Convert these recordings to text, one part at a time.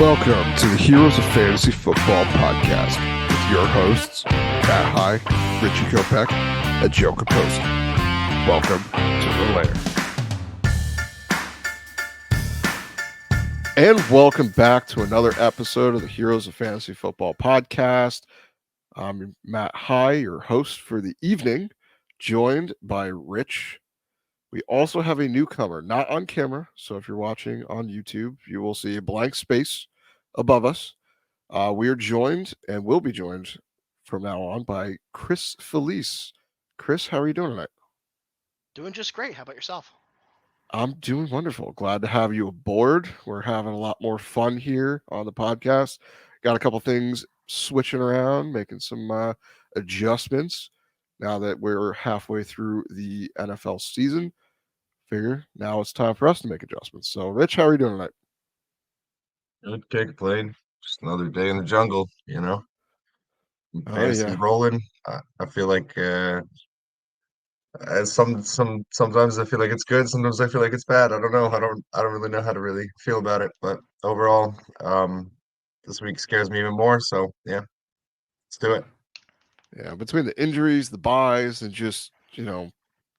Welcome to the Heroes of Fantasy Football podcast with your hosts, Matt High, Richie Kopech, and Joe Capozzi. Welcome to the lair. And welcome back to another episode of the Heroes of Fantasy Football podcast. I'm Matt High, your host for the evening, joined by Rich. We also have a newcomer, not on camera. So if you're watching on YouTube, you will see a blank space above us. We are joined and will be joined from now on by Chris Felice. Chris, how are you doing tonight? Doing just great. How about yourself? I'm doing wonderful. Glad to have you aboard. We're having a lot more fun here on the podcast. Got a couple things switching around, making some adjustments now that we're halfway through the NFL season. Figure now it's time for us to make adjustments. So, Rich, how are you doing tonight? Good kick played. Just another day in the jungle, you know. Oh Fantasy yeah, rolling. I feel like as sometimes I feel like it's good, sometimes I feel like it's bad. I don't know. I don't really know how to really feel about it. But overall, this week scares me even more. So yeah, let's do it. yeah. Between the injuries, the buys, and just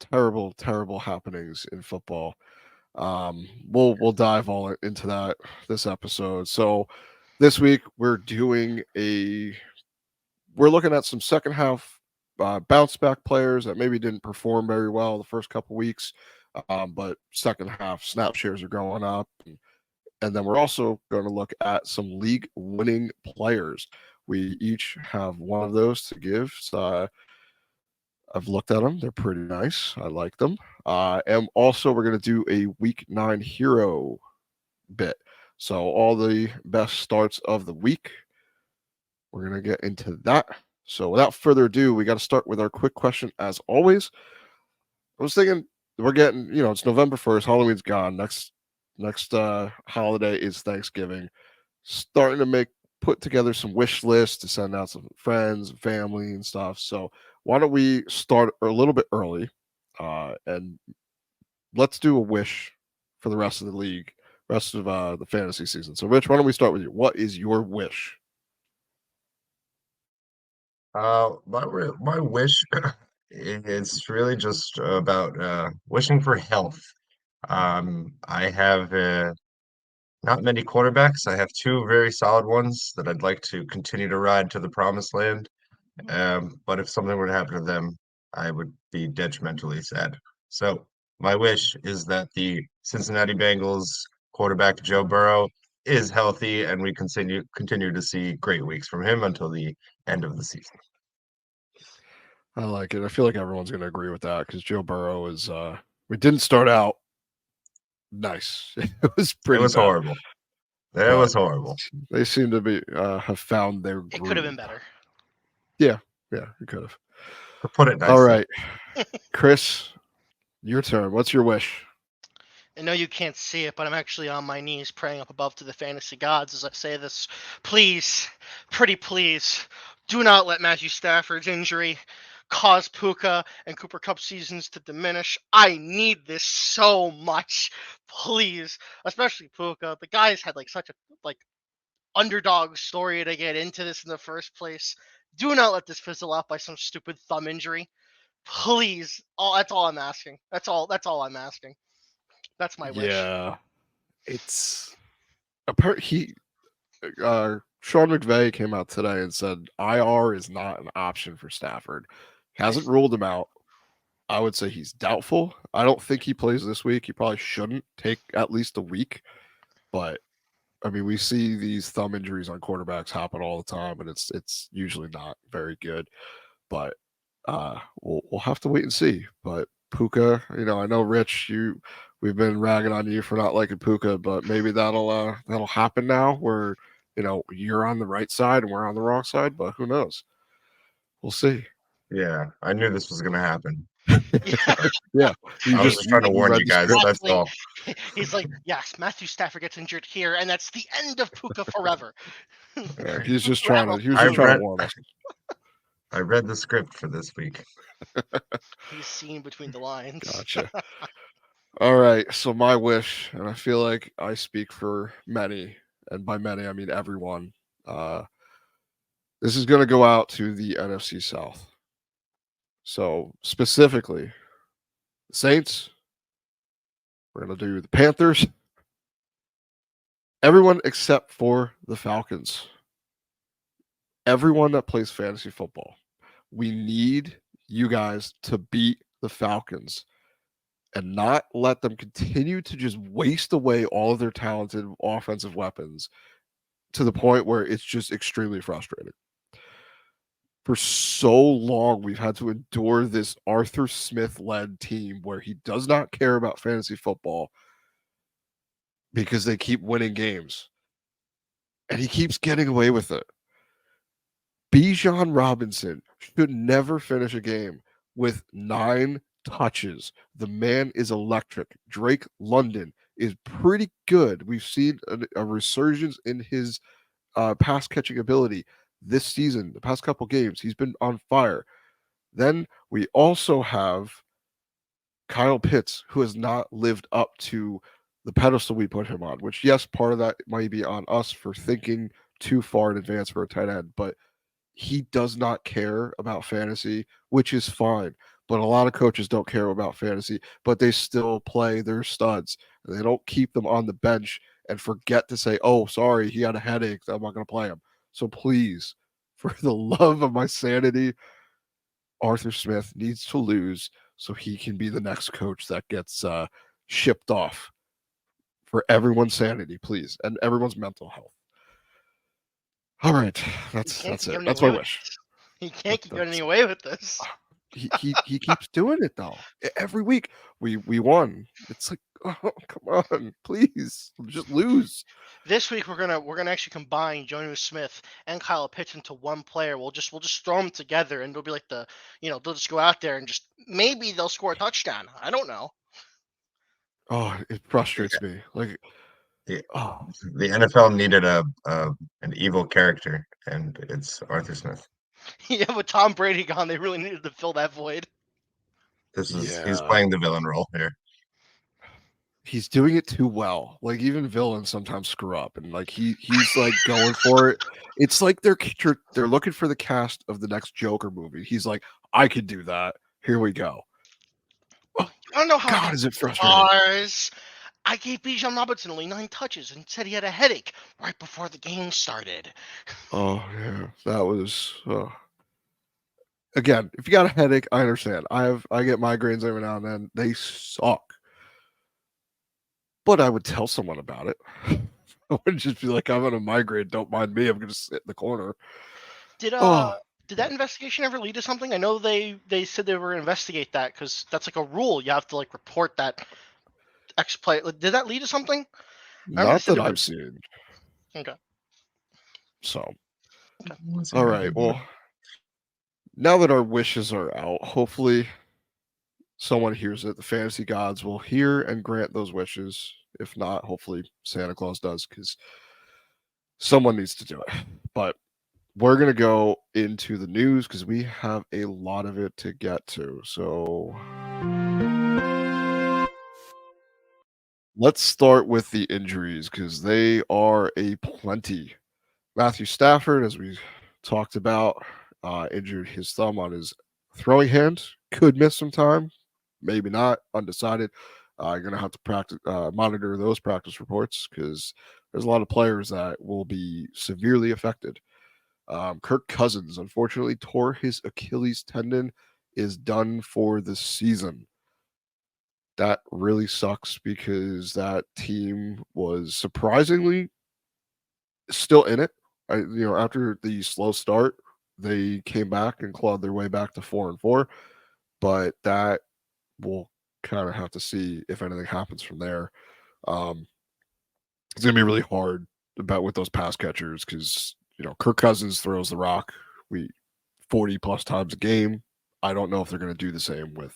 terrible happenings in football. We'll dive all into that this episode. So this week we're looking at some second half bounce back players that maybe didn't perform very well the first couple weeks, but second half snap shares are going up, and then we're also going to look at some league winning players. We each have one of those to give. So I've looked at them; they're pretty nice. I like them. And also we're going to do a week 9 hero bit. So all the best starts of the week. We're going to get into that. So without further ado, we got to start with our quick question as always. I was thinking we're getting, it's November 1st, Halloween's gone. Next holiday is Thanksgiving. Starting to put together some wish lists to send out some friends and family and stuff. So why don't we start a little bit early and let's do a wish for the rest of the league, rest of the fantasy season. So, Rich, why don't we start with you? What is your wish? My wish is really just about wishing for health. I have not many quarterbacks. I have two very solid ones that I'd like to continue to ride to the promised land. But if something were to happen to them, I would be detrimentally sad. So my wish is that the Cincinnati Bengals quarterback Joe Burrow is healthy and we continue to see great weeks from him until the end of the season. I like it. I feel like everyone's going to agree with that because Joe Burrow is. We didn't start out nice. It was It pretty was bad, horrible. It but was horrible. they seem to be have found their It could have groove. been better. Yeah, yeah, you could have. To put it All nicely. right, Chris, your turn. What's your wish? I know you can't see it, but I'm actually on my knees praying up above to the fantasy gods as I say this. Please, pretty please, do not let Matthew Stafford's injury cause Puka and Cooper Cup seasons to diminish. I need this so much. Please. Especially Puka. The guy's had such a underdog story to get into this in the first place. Do not let this fizzle out by some stupid thumb injury. Please. That's all I'm asking. That's all I'm asking. That's my wish. Yeah, it's he. Sean McVay came out today and said IR is not an option for Stafford. Hasn't ruled him out. I would say he's doubtful. I don't think he plays this week. He probably shouldn't take at least a week. But I mean, we see these thumb injuries on quarterbacks happen all the time, and it's usually not very good. But we'll have to wait and see. But Puka, I know Rich, we've been ragging on you for not liking Puka, but maybe that'll happen now where you're on the right side and we're on the wrong side. But who knows? We'll see. Yeah, I knew this was gonna happen. Yeah, Yeah, you I was just just trying to you warn read you the guys, script. that's exactly. all. He's like, yes, Matthew Stafford gets injured here, and that's the end of Puka forever. He's just trying Forever. to. He was I just trying to read warn us. I read the script for this week. He's seen between the lines. Gotcha. All right. So my wish, and I feel like I speak for many, and by many I mean everyone. Uh, this is going to go out to the NFC South. So specifically, the Saints. We're going to do the Panthers. Everyone except for the Falcons. Everyone that plays fantasy football. We need you guys to beat the Falcons and not let them continue to just waste away all of their talented offensive weapons to the point where it's just extremely frustrating. For so long, we've had to endure this Arthur Smith led team where he does not care about fantasy football because they keep winning games and he keeps getting away with it. Bijan Robinson should never finish a game with 9 touches. The man is electric. Drake London is pretty good. We've seen a resurgence in his pass catching ability this season. The past couple games, he's been on fire. Then we also have Kyle Pitts, who has not lived up to the pedestal we put him on, which, yes, part of that might be on us for thinking too far in advance for a tight end, but he does not care about fantasy, which is fine. But a lot of coaches don't care about fantasy, but they still play their studs. They don't keep them on the bench and forget to say, oh, sorry, he had a headache. I'm not going to play him. So please, for the love of my sanity, Arthur Smith needs to lose so he can be the next coach that gets shipped off for everyone's sanity, please, and everyone's mental health. All right, You can't that's keep it. getting That's my away with wish. this. You can't keep getting That's away with this. he keeps doing it though. Every week we won. It's like, oh, come on, please, just lose. This week we're gonna actually combine Jonu Smith and Kyle Pitts into one player. We'll just throw them together, and it'll be like they'll just go out there and just maybe they'll score a touchdown. I don't know. Oh, it frustrates me. Like, The, oh, the NFL needed a an evil character, and it's Arthur Smith. Yeah, with Tom Brady gone, they really needed to fill that void. He's yeah, playing the villain role here. he's doing it too well. Like even villains sometimes screw up, and like he's like going for it. It's like they're looking for the cast of the next Joker movie. He's like, I could do that. Here we go. Oh, I don't know how I God, got is it this frustrating? bars. I gave Bijan Robinson only 9 touches and said he had a headache right before the game started. Oh yeah, that was. Again, if you got a headache, I understand. I get migraines every now and then. They suck. But I would tell someone about it. I wouldn't just be like, I'm on a migraine. Don't mind me. I'm going to sit in the corner. Did Oh, did that investigation ever lead to something? I know they said they were gonna investigate that because that's like a rule. You have to like report that X play. Like, did that lead to something? I remember they not said that they were. I've seen. Okay. So, Okay. Let's see all what I right. can do. Well, now that our wishes are out, hopefully someone hears it. The fantasy gods will hear and grant those wishes. If not, hopefully Santa Claus does because someone needs to do it. But we're going to go into the news because we have a lot of it to get to. So let's start with the injuries because they are a plenty. Matthew Stafford, as we talked about, injured his thumb on his throwing hand. Could miss some time, maybe not. Undecided. You're gonna have to practice, monitor those practice reports because there's a lot of players that will be severely affected. Kirk Cousins unfortunately tore his Achilles tendon, is done for the season. That really sucks because that team was surprisingly still in it. After the slow start, they came back and clawed their way back to 4-4. But that we'll kind of have to see if anything happens from there. Um, it's gonna be really hard about with those pass catchers because Kirk Cousins throws the rock we 40 plus times a game. I don't know if they're gonna do the same with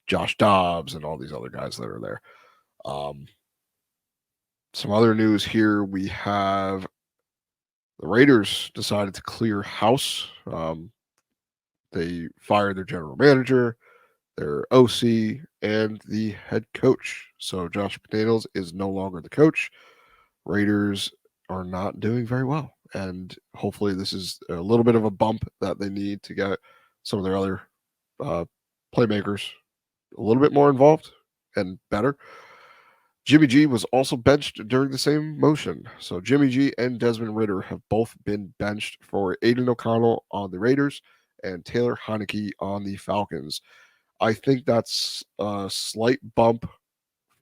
Josh Dobbs and all these other guys that are there. Um, some other news here: we have the Raiders decided to clear house. They fired their general manager, their OC, and the head coach. So Josh McDaniels is no longer the coach. Raiders are not doing very well. And hopefully, this is a little bit of a bump that they need to get some of their other uh, playmakers a little bit more involved and better. Jimmy G was also benched during the same motion. So Jimmy G and Desmond Ritter have both been benched for Aiden O'Connell on the Raiders and Taylor Heineke on the Falcons. I think that's a slight bump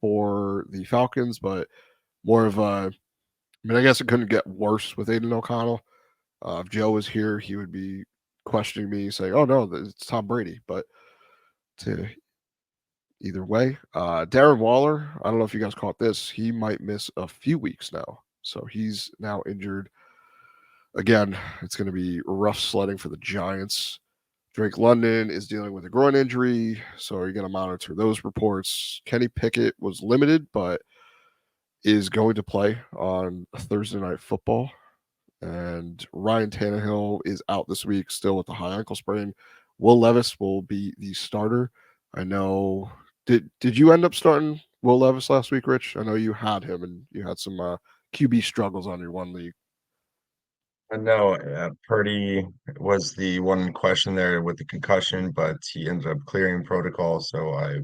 for the Falcons, but more of a. I mean, I guess it couldn't get worse with Aiden O'Connell. If Joe was here, he would be questioning me, saying, "Oh no, it's Tom Brady." But to either way, Darren Waller. I don't know if you guys caught this. He might miss a few weeks now, so he's now injured again. It's going to be rough sledding for the Giants. Drake London is dealing with a groin injury, so you're going to monitor those reports. Kenny Pickett was limited, but is going to play on Thursday Night Football. And Ryan Tannehill is out this week, still with the high ankle sprain. Will Levis will be the starter. I know. Did you end up starting Will Levis last week, Rich? I know you had him, and you had some QB struggles on your one league. No, Purdy was the one question there with the concussion, but he ended up clearing protocol, so I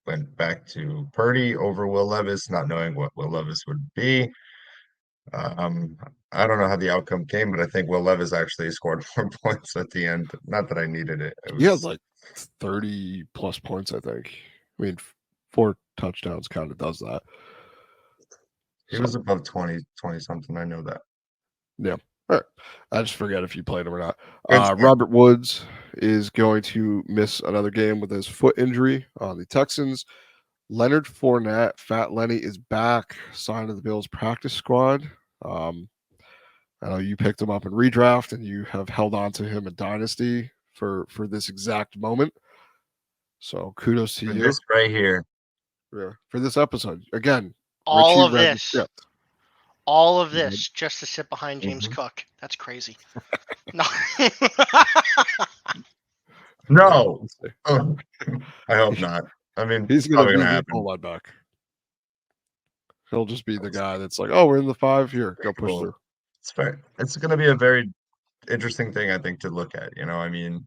went back to Purdy over Will Levis, not knowing what Will Levis would be. Um, I don't know how the outcome came, but I think Will Levis actually scored 4 points at the end. Not that I needed it. It He had was like 30 plus points, I think. I mean, 4 touchdowns kind of does that. he So was above 20 something. I know that. yeah. All right. I just forget if you played him or not. Good start. Robert Woods is going to miss another game with his foot injury on the Texans. Leonard Fournette, Fat Lenny, is back, signed to the Bills practice squad. Um, I know you picked him up in redraft, and you have held on to him in Dynasty for this exact moment. So kudos to For you. this right here. Yeah, for this episode. Again, All Richie of read the this, script. all of Mhm. this, just to sit behind James Mhm. Cook. That's crazy. No. No, Let's see. I hope not. I mean, He's it's going to probably be gonna the happen. goal line back. He'll just be the guy that's like, oh, we're in the 5 here. Go push Cool. through. It's fair. It's gonna be a very interesting thing, I think, to look at. I mean,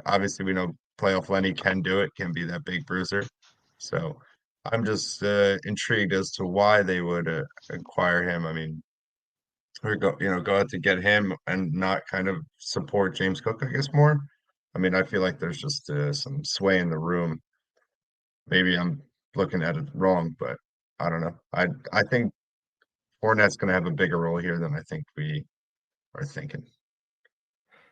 obviously we know playoff Lenny can do it, can be that big bruiser. So I'm just intrigued as to why they would acquire him. I mean, or go out to get him and not kind of support James Cook, I guess, more. I mean, I feel like there's just some sway in the room. Maybe I'm looking at it wrong, but I don't know. I think Fournette's going to have a bigger role here than I think we are thinking.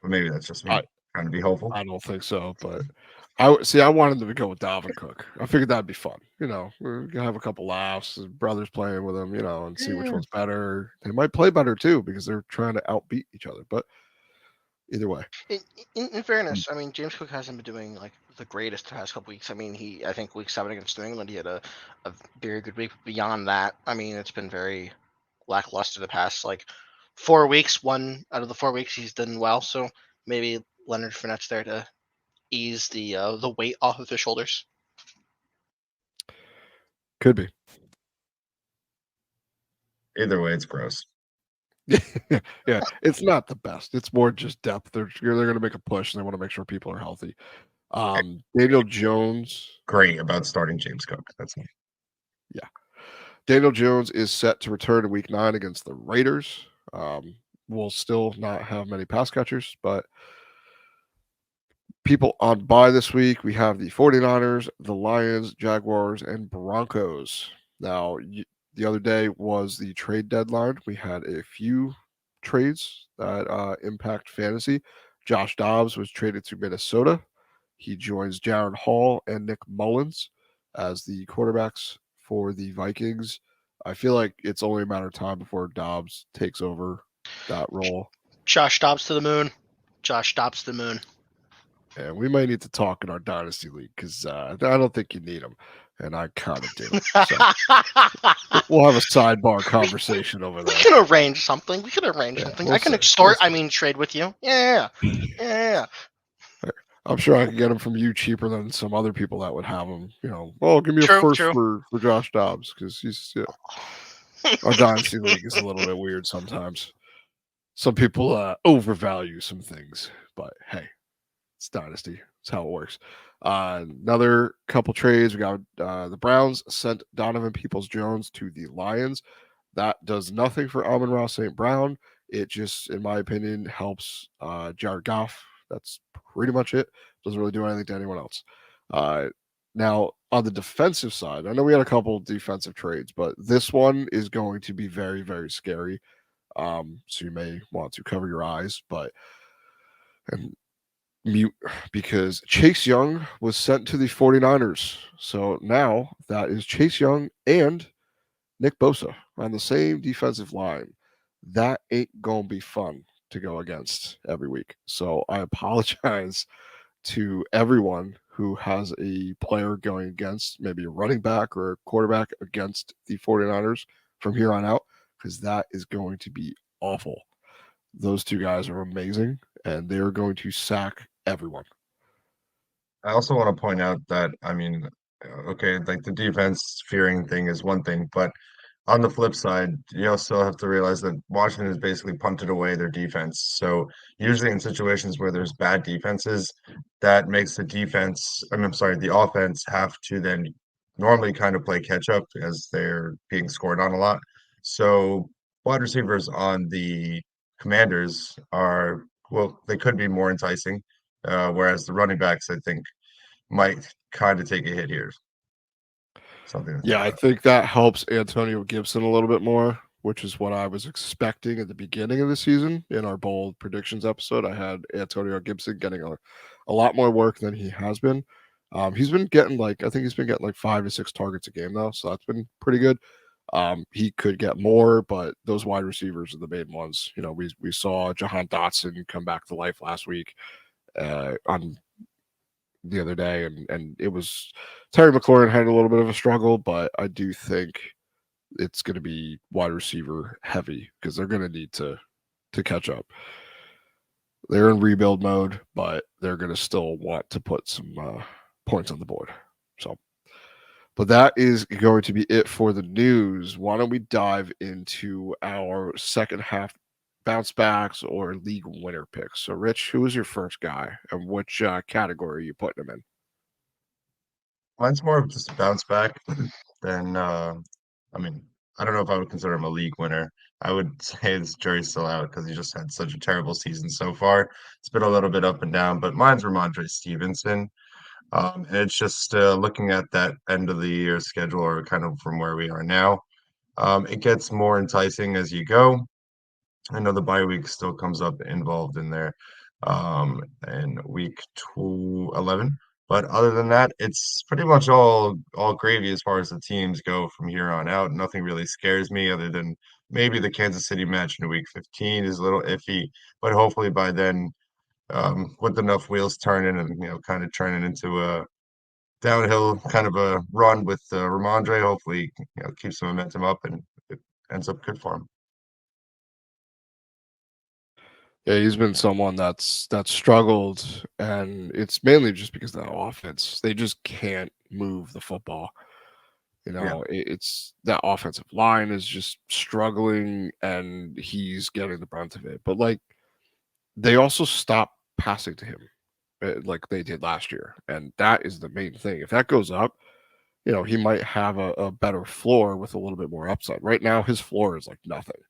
But maybe that's just me I, trying to be hopeful. I don't think so, but I wanted them to go with Dalvin Cook. I figured that'd be fun. We're gonna have a couple laughs. His brother's playing with him, and see which Yeah. one's better. They might play better too because they're trying to outbeat each other. But either way, in, in fairness, I mean, James Cook hasn't been doing like the greatest the past couple weeks. I mean, I think week 7 against New England, he had a very good week. Beyond that, I mean, it's been very lackluster the past like 4 weeks. 1 out of the 4 weeks he's done well, so maybe Leonard Fournette's there to ease the weight off of his shoulders. could be. Either way, it's gross. Yeah, it's not the best. It's more just depth. They're going to make a push, and they want to make sure people are healthy. Daniel Jones. Great about starting James Cook. That's me. Yeah, Daniel Jones is set to return in Week 9 against the Raiders. We'll still not have many pass catchers, but people on bye this week, we have the 49ers, the Lions, Jaguars, and Broncos. Now, the other day was the trade deadline. We had a few trades that impact fantasy. Josh Dobbs was traded to Minnesota. He joins Jaron Hall and Nick Mullins as the quarterbacks for the Vikings. I feel like it's only a matter of time before Dobbs takes over that role. Josh Dobbs to the moon. Josh Dobbs to the moon. And we might need to talk in our dynasty league because I don't think you need them, and I kind of do. So we'll have a sidebar conversation over We there. can arrange something. We can arrange Yeah, something. we'll I can see. extort. We'll I see. mean, trade with you. Yeah. I'm sure I can get them from you cheaper than some other people that would have them. Well, give me a True. first True. for Josh Dobbs because he's Our dynasty league is a little bit weird sometimes. Some people overvalue some things, but hey, it's dynasty. It's how it works. Another couple trades. We got the Browns sent Donovan Peoples Jones to the Lions. That does nothing for Amon-Ra St. Brown. It just, in my opinion, helps Jared Goff. That's pretty much it. Doesn't really do anything to anyone else. Uh, Now, on the defensive side, I know we had a couple defensive trades, but this one is going to be very, very scary. So you may want to cover your eyes, but and mute because Chase Young was sent to the 49ers. So now that is Chase Young and Nick Bosa on the same defensive line. That ain't going to be fun to go against every week. So I apologize to everyone who has a player going against maybe a running back or a quarterback against the 49ers from here on out, because that is going to be awful. Those two guys are amazing, and they're going to sack everyone. I also want to point out that, I mean, okay, like the defense fearing thing is one thing, but on the flip side, you also have to realize that Washington has basically punted away their defense. So usually in situations where there's bad defenses, that makes the defense, I'm sorry, the offense have to then normally kind of play catch up as they're being scored on a lot. So wide receivers on the Commanders are, well, they could be more enticing, whereas the running backs, I think, might kind of take a hit here. Something to think Yeah, I about. think that helps Antonio Gibson a little bit more, which is what I was expecting at the beginning of the season. In our bold predictions episode, I had Antonio Gibson getting a lot more work than he has been. He's been getting I think he's been getting like 5 to 6 targets a game though, so that's been pretty good. He could get more, but those wide receivers are the main ones. You know, we saw Jahan Dotson come back to life last week on the other day, and it was Terry McLaurin had a little bit of a struggle, but I do think it's going to be wide receiver heavy because they're going to need to catch up. They're in rebuild mode, but they're going to still want to put some points on the board. So, but that is going to be it for the news. Why don't we dive into our second half bounce backs or league winner picks? So, Rich, who was your first guy, and which category are you putting him in? Mine's more of just a bounce back than I mean, I don't know if I would consider him a league winner. I would say his jury's still out because he just had such a terrible season so far. It's been a little bit up and down, but mine's Ramondre Stevenson. And it's just looking at that end of the year schedule or kind of from where we are now. It gets more enticing as you go. I know the bye week still comes up involved in there in week 11. But other than that, it's pretty much all gravy as far as the teams go from here on out. Nothing really scares me other than maybe the Kansas City match in week 15 is a little iffy, but hopefully by then, with enough wheels turning and kind of turning into a downhill kind of a run with Ramondre, hopefully keeps the momentum up and it ends up good for him. Yeah, he's been someone that's struggled, and it's mainly just because of the offense. They just can't move the football. You Yeah. know, it's that offensive line is just struggling, and he's getting the brunt of it. But they also stop passing to him, like they did last year, and that is the main thing. If that goes up, he might have a better floor with a little bit more upside. Right now, his floor is like nothing,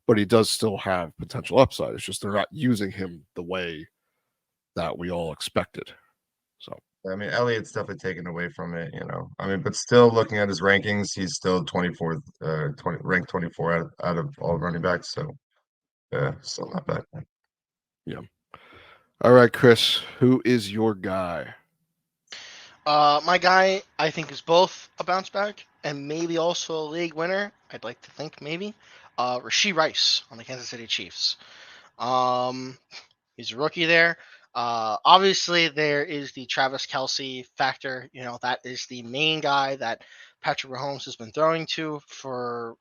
but he does still have potential upside. It's just they're not using him the way that we all expected. So I mean, Elliott's definitely taken away from it. I mean, but still looking at his rankings, he's still 24th, 20, ranked 24 out of all running backs. So, still not bad. yeah. All right, Chris, who is your guy? My guy, I think, is both a bounce back and maybe also a league winner. I'd like to think maybe. Rashee Rice on the Kansas City Chiefs. Um, he's a rookie there. Obviously, there is the Travis Kelsey factor. That is the main guy that Patrick Mahomes has been throwing to for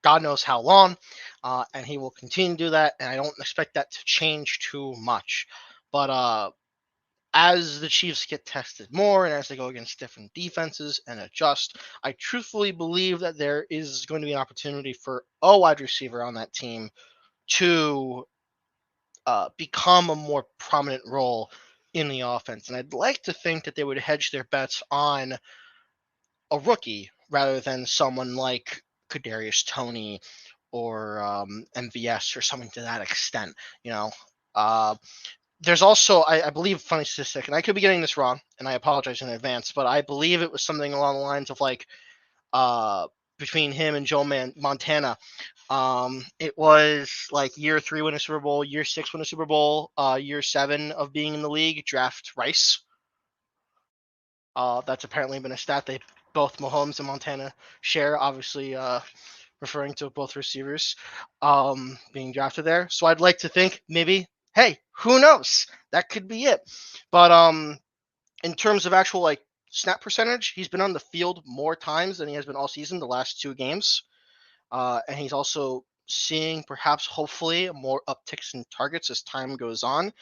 God knows how long, and he will continue to do that. And I don't expect that to change too much. But as the Chiefs get tested more and as they go against different defenses and adjust, I truthfully believe that there is going to be an opportunity for a wide receiver on that team to become a more prominent role in the offense. And I'd like to think that they would hedge their bets on a rookie rather than someone like Kadarius Toney or MVS or something to that extent. You know, there's also, I believe, funny statistic, and I could be getting this wrong, and I apologize in advance, but I believe it was something along the lines of like uh, between him and Montana. It was like year 3 win a Super Bowl, year 6 win a Super Bowl, year 7 of being in the league, draft Rice. That's apparently been a stat they both Mahomes and Montana share. Obviously, referring to both receivers being drafted there. So I'd like to think maybe, hey, who knows? That could be it. But in terms of actual like snap percentage, he's been on the field more times than he has been all season, the last 2 games. And he's also seeing perhaps hopefully more upticks in targets as time goes on.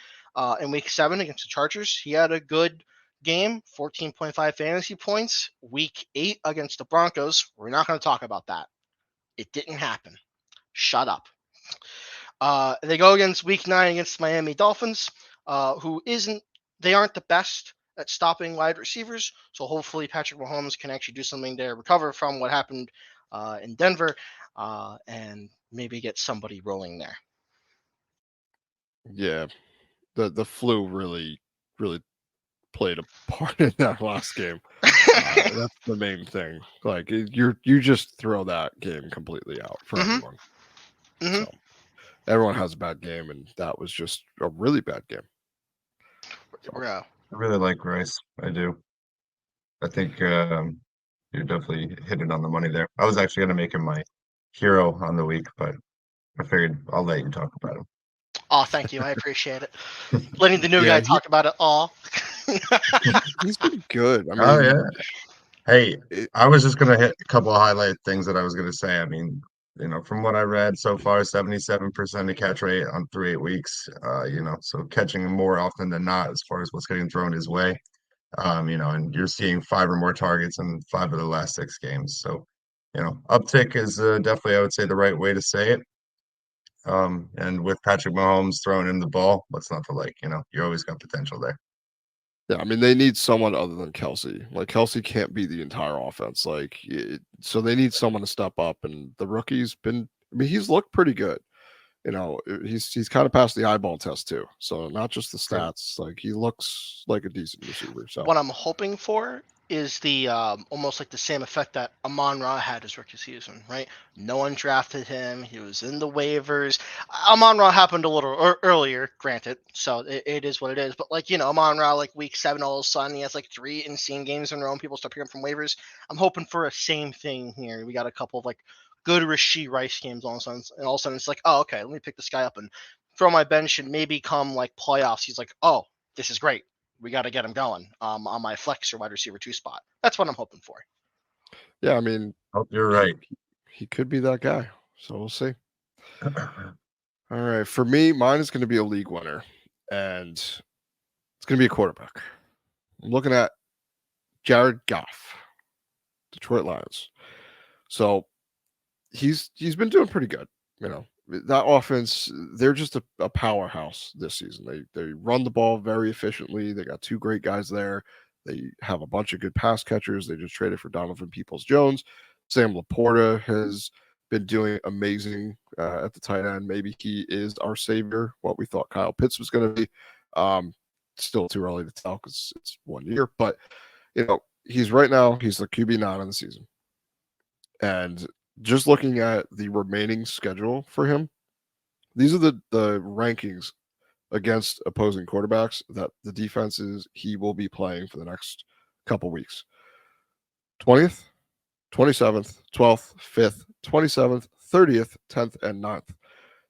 In week 7 against the Chargers, he had a good game, 14.5 fantasy points. Week 8 against the Broncos, we're not going to talk about that. It didn't happen. Shut up. They go against week 9 against Miami Dolphins, they aren't the best at stopping wide receivers. So hopefully Patrick Mahomes can actually do something to recover from what happened in Denver and maybe get somebody rolling there. Yeah, the flu really played a part in that last game. That's the main thing. Like you just throw that game completely out for Mm-hmm. everyone. Mm-hmm. So everyone has a bad game, and that was just a really bad game. So, Yeah. I really like Rice. I do. I think you're definitely hitting on the money there. I was actually going to make him my hero on the week, but I figured I'll let you talk about him. Oh, thank you. I appreciate it. Letting the new yeah, guy talk about it all. he's been good. I Oh mean, yeah. Hey, it, I was just gonna hit a couple of highlight things that I was gonna say. I mean, from what I read so far, 77% of catch rate on 3 8 weeks. So catching more often than not as far as what's getting thrown his way. And you're seeing 5 or more targets in 5 of the last 6 games. So, uptick is definitely, I would say, the right way to say it. And with Patrick Mahomes throwing in the ball, what's not to like? You always got potential there. yeah, I mean, they need someone other than Kelsey. Like Kelsey can't be the entire offense. So they need someone to step up. And the rookie's been. I mean, he's looked pretty good. He's kind of passed the eyeball test too. So not just the Good. stats. Like he looks like a decent receiver. So What I'm hoping for is the almost like the same effect that Amon-Ra had his rookie season, right? No one drafted him. He was in the waivers. Amon-Ra happened a little earlier, granted, so it is what it is. But Amon-Ra, like week 7, all of a sudden he has like 3 insane games in a row, and people start picking him from waivers. I'm hoping for a same thing here. We got a couple of like good Rashee Rice games all of a sudden, and all of a sudden it's like, oh, okay, let me pick this guy up and throw my bench, and maybe come like playoffs, he's like, oh, this is great. We got to get him going on my flex or wide receiver 2 spot. That's what I'm hoping for. yeah, I mean, Hope you're he right. he could be that guy. So we'll see. All right, for me, mine is going to be a league winner, and it's going to be a quarterback. I'm looking at Jared Goff, Detroit Lions. So he's been doing pretty good. That offense, they're just a powerhouse this season. They run the ball very efficiently. They got 2 great guys there. They have a bunch of good pass catchers. They just traded for Donovan Peoples-Jones. Sam Laporta has been doing amazing at the tight end. Maybe he is our savior. What we thought Kyle Pitts was going to be. Still too early to tell because it's 1 year. But he's right now he's the QB9 on the season, and just looking at the remaining schedule for him, these are the rankings against opposing quarterbacks that the defenses he will be playing for the next couple weeks. 20th, 27th, 12th, 5th, 27th, 30th, 10th, and 9th.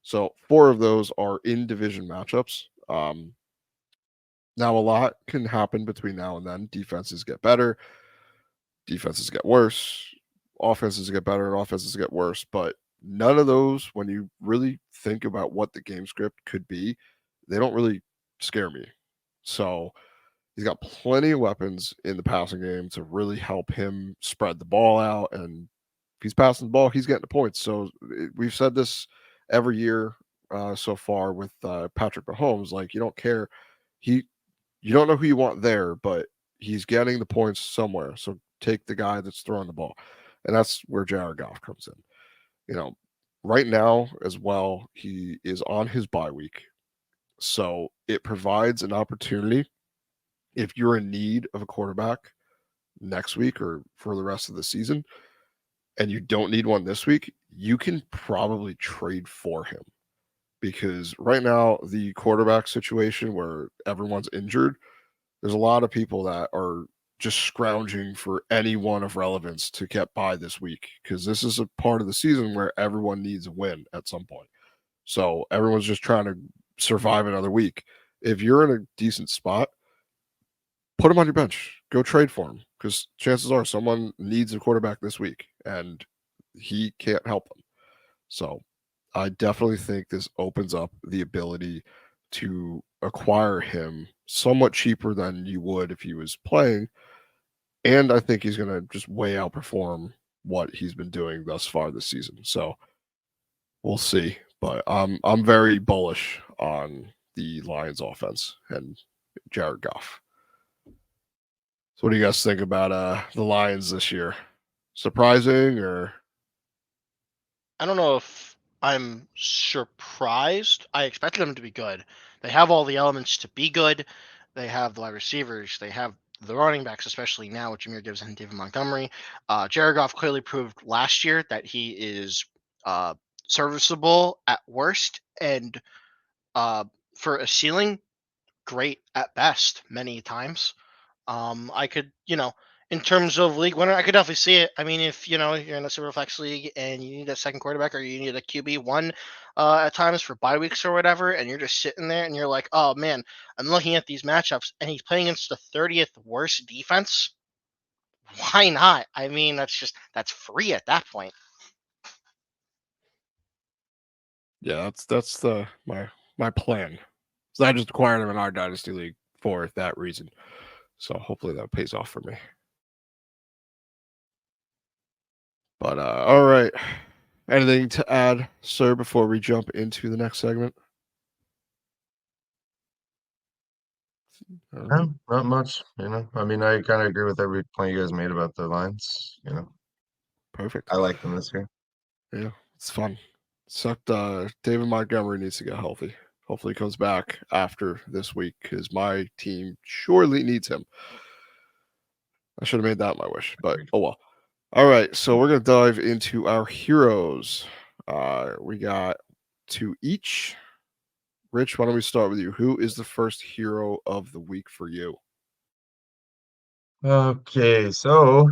So 4 of those are in division matchups. Now, a lot can happen between now and then. Defenses get better, defenses get worse, offenses get better, and offenses get worse. But none of those, when you really think about what the game script could be, they don't really scare me. So He's got plenty of weapons in the passing game to really help him spread the ball out. And if he's passing the ball, he's getting the points. So we've said this every year so far with Patrick Mahomes. Like, you don't care. He, you don't know who you want there, but he's getting the points somewhere. So take the guy that's throwing the ball. And that's where Jared Goff comes in. You know, right now as well, he is on his bye week. So it provides an opportunity if you're in need of a quarterback next week or for the rest of the season and you don't need one this week, you can probably trade for him because right now the quarterback situation where everyone's injured, there's a lot of people that are just scrounging for anyone of relevance to get by this week because this is a part of the season where everyone needs a win at some point. So everyone's just trying to survive another week. If you're in a decent spot, put him on your bench. Go trade for him because chances are someone needs a quarterback this week and he can't help them. So I definitely think this opens up the ability to acquire him somewhat cheaper than you would if he was playing. And I think he's going to just way outperform what he's been doing thus far this season. So we'll see. But I'm very bullish on the Lions offense and Jared Goff. So what do you guys think about the Lions this year? Surprising or I don't know if I'm surprised. I expected them to be good. They have all the elements to be good. They have the wide receivers. They have the running backs, especially now with Jameer Gibbs and David Montgomery. Jared Goff clearly proved last year that he is serviceable at worst and uh, for a ceiling, great at best many times. I could, in terms of league winner, I could definitely see it. I mean, if you're in a Superflex league and you need a second quarterback or you need a QB1 at times for bye weeks or whatever, and you're just sitting there and you're like, oh man, I'm looking at these matchups and he's playing against the 30th worst defense. Why not? I mean, that's free at that point. yeah, that's the my plan. So I just acquired him in our dynasty league for that reason. So hopefully that pays off for me. But all right. Anything to add, sir, before we jump into the next segment? No, not much. I mean, I kind of agree with every point you guys made about the Lions. Perfect. I like them this year. Yeah, it's fun. Except David Montgomery needs to get healthy. Hopefully he comes back after this week because my team surely needs him. I should have made that my wish, but oh well. All right, so we're gonna dive into our heroes. We got two each. Rich, why don't we start with you? Who is the first hero of the week for you? Okay, so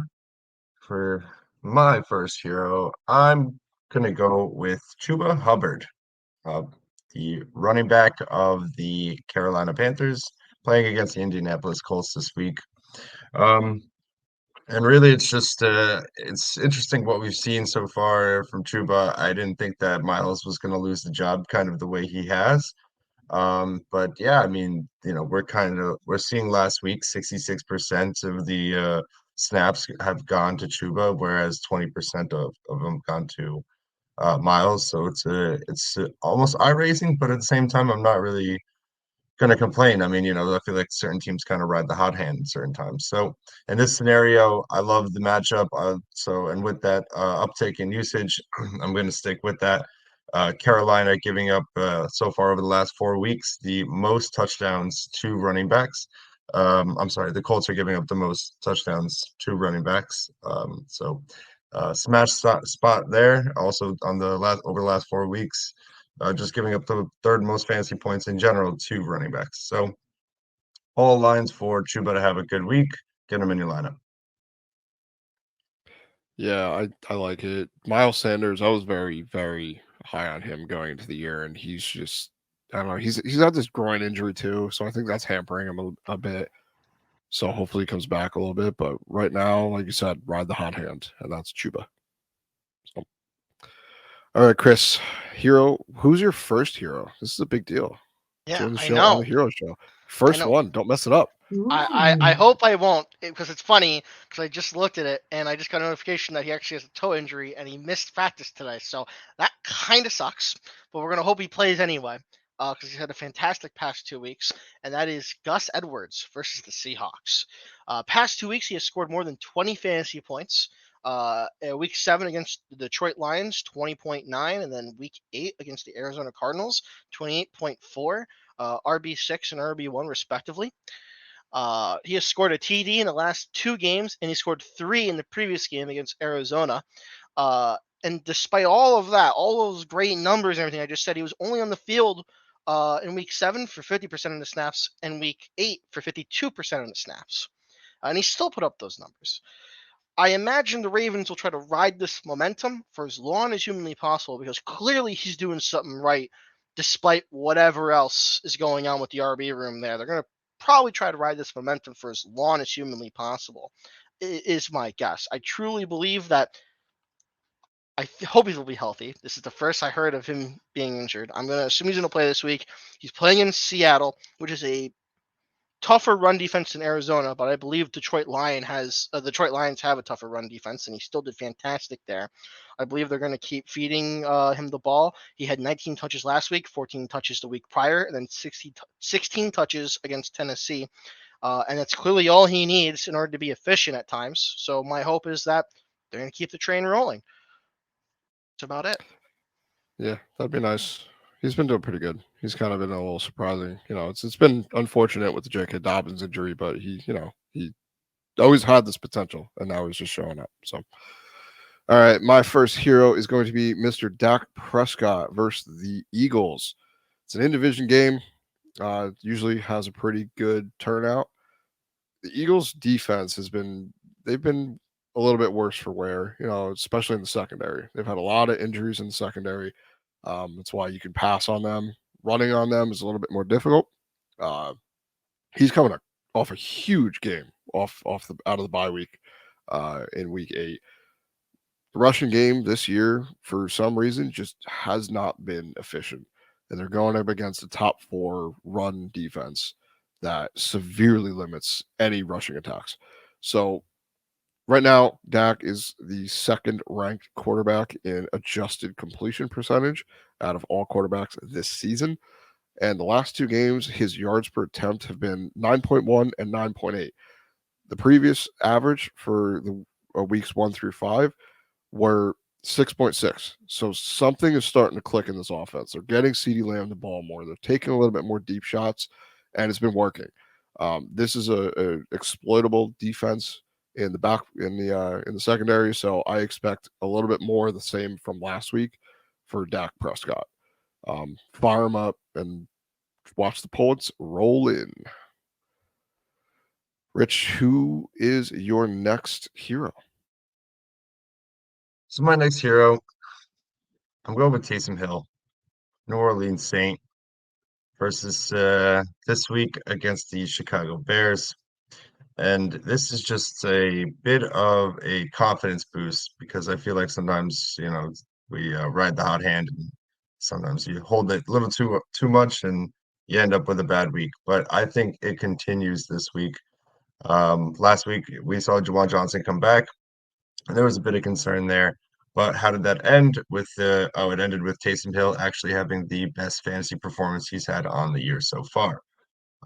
for my first hero, I'm gonna go with Chuba Hubbard, uh, the running back of the Carolina Panthers, playing against the Indianapolis Colts this week. Um, and really, it's interesting what we've seen so far from Chuba. I didn't think that Miles was going to lose the job kind of the way he has. But yeah, I mean, we're seeing last week 66% of the snaps have gone to Chuba, whereas 20% of them gone to Miles. So it's almost eye-raising, but at the same time, I'm not really gonna complain. I mean, I feel like certain teams kind of ride the hot hand certain times. So in this scenario, I love the matchup. And with that uptake in usage, I'm going to stick with that. Carolina giving up so far over the last 4 weeks the most touchdowns to running backs. I'm sorry, the Colts are giving up the most touchdowns to running backs. Smash spot there. Also on the last over the last 4 weeks, just giving up the third most fantasy points in general to running backs. So all lines for Chuba to have a good week. Get him in your lineup. Yeah, I like it. Miles Sanders, I was very, very high on him going into the year, and he's just I don't know, he's had this groin injury too, so I think that's hampering him a bit. So hopefully he comes back a little bit. But right now, like you said, ride the hot hand, and that's Chuba. So all right, Chris, hero. Who's your first hero? This is a big deal. Yeah, Join the I show on the know. hero show. I First know. one. Don't mess it up. I hope I won't, because it's funny, because I just looked at it and I just got a notification that he actually has a toe injury and he missed practice today. So that kind of sucks, but we're gonna hope he plays anyway, because he's had a fantastic past 2 weeks, and that is Gus Edwards versus the Seahawks. Past 2 weeks he has scored more than 20 fantasy points. Week 7 against the Detroit Lions, 20.9, and then Week 8 against the Arizona Cardinals, 28.4, RB6 and RB1 respectively. He has scored a TD in the last 2 games, and he scored 3 in the previous game against Arizona. And despite all of that, all those great numbers and everything I just said, he was only on the field in week 7 for 50% of the snaps and week 8 for 52% of the snaps. And he still put up those numbers. I imagine the Ravens will try to ride this momentum for as long as humanly possible, because clearly he's doing something right despite whatever else is going on with the RB room there. They're going to probably try to ride this momentum for as long as humanly possible, is my guess. I truly believe that. I hope he will be healthy. This is the first I heard of him being injured. I'm going to assume he's going to play this week. He's playing in Seattle, which is a tougher run defense than Arizona, but I believe Detroit Lions have a tougher run defense, and he still did fantastic there. I believe they're going to keep feeding him the ball. He had 19 touches last week, 14 touches the week prior, and then 16 touches against Tennessee. And that's clearly all he needs in order to be efficient at times. So my hope is that they're going to keep the train rolling. That's about it. Yeah, that'd be nice. He's been doing pretty good. He's kind of been a little surprising. It's been unfortunate with the J.K. Dobbins injury, but he always had this potential, and now he's just showing up. So, all right, my first hero is going to be Mr. Dak Prescott versus the Eagles. It's an in-division game. Usually has a pretty good turnout. The Eagles' defense they've been a little bit worse for wear. Especially in the secondary. They've had a lot of injuries in the secondary. That's why you can pass on them. Running on them is a little bit more difficult. Uh, he's coming off a huge game out of the bye week in week 8. The rushing game this year, for some reason, just has not been efficient, and they're going up against a top 4 run defense that severely limits any rushing attacks. So right now, Dak is the second ranked quarterback in adjusted completion percentage out of all quarterbacks this season. And the last 2 games, his yards per attempt have been 9.1 and 9.8. The previous average for the weeks 1 through 5 were 6.6. So something is starting to click in this offense. They're getting CeeDee Lamb the ball more. They're taking a little bit more deep shots, and it's been working. This is a exploitable defense in the secondary, so I expect a little bit more of the same from last week for Dak Prescott. Fire him up and watch the points roll in. Rich, who is your next hero? So my next hero, I'm going with Taysom Hill, New Orleans Saint, versus this week against the Chicago Bears. And this is just a bit of a confidence boost because I feel like sometimes, we ride the hot hand, and sometimes you hold it a little too much and you end up with a bad week. But I think it continues this week. Last week we saw Jawan Johnson come back, and there was a bit of concern there. But how did that end? It ended with Taysom Hill actually having the best fantasy performance he's had on the year so far.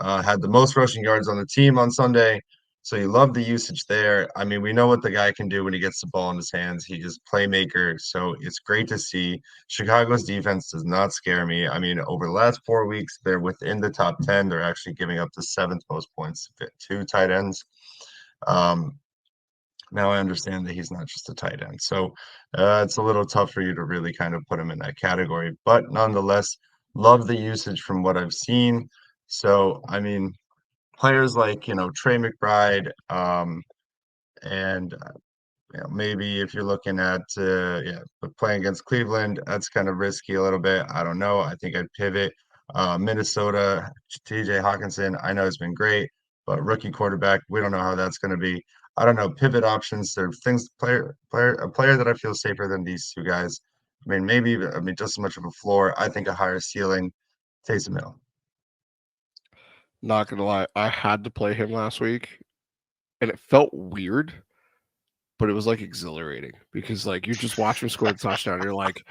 Had the most rushing yards on the team on Sunday. So you love the usage there. I mean, we know what the guy can do when he gets the ball in his hands. He is playmaker. So it's great to see. Chicago's defense does not scare me. I mean, over the last 4 weeks, they're within the top 10. They're actually giving up the 7th most points to tight ends. Now I understand that he's not just a tight end. So it's a little tough for you to really kind of put him in that category. But nonetheless, love the usage from what I've seen. So, I mean, players like, Trey McBride, and maybe if you're looking at playing against Cleveland, that's kind of risky a little bit. I don't know. I think I'd pivot. Minnesota, TJ Hawkinson, I know has been great, but rookie quarterback, we don't know how that's going to be. I don't know. Pivot options, they're things a player that I feel safer than these 2 guys. I mean, just as much of a floor. I think a higher ceiling. Taysom Hill. not gonna lie, I had to play him last week, and it felt weird, but it was like exhilarating because like you just watch him score the touchdown, and you're like, It's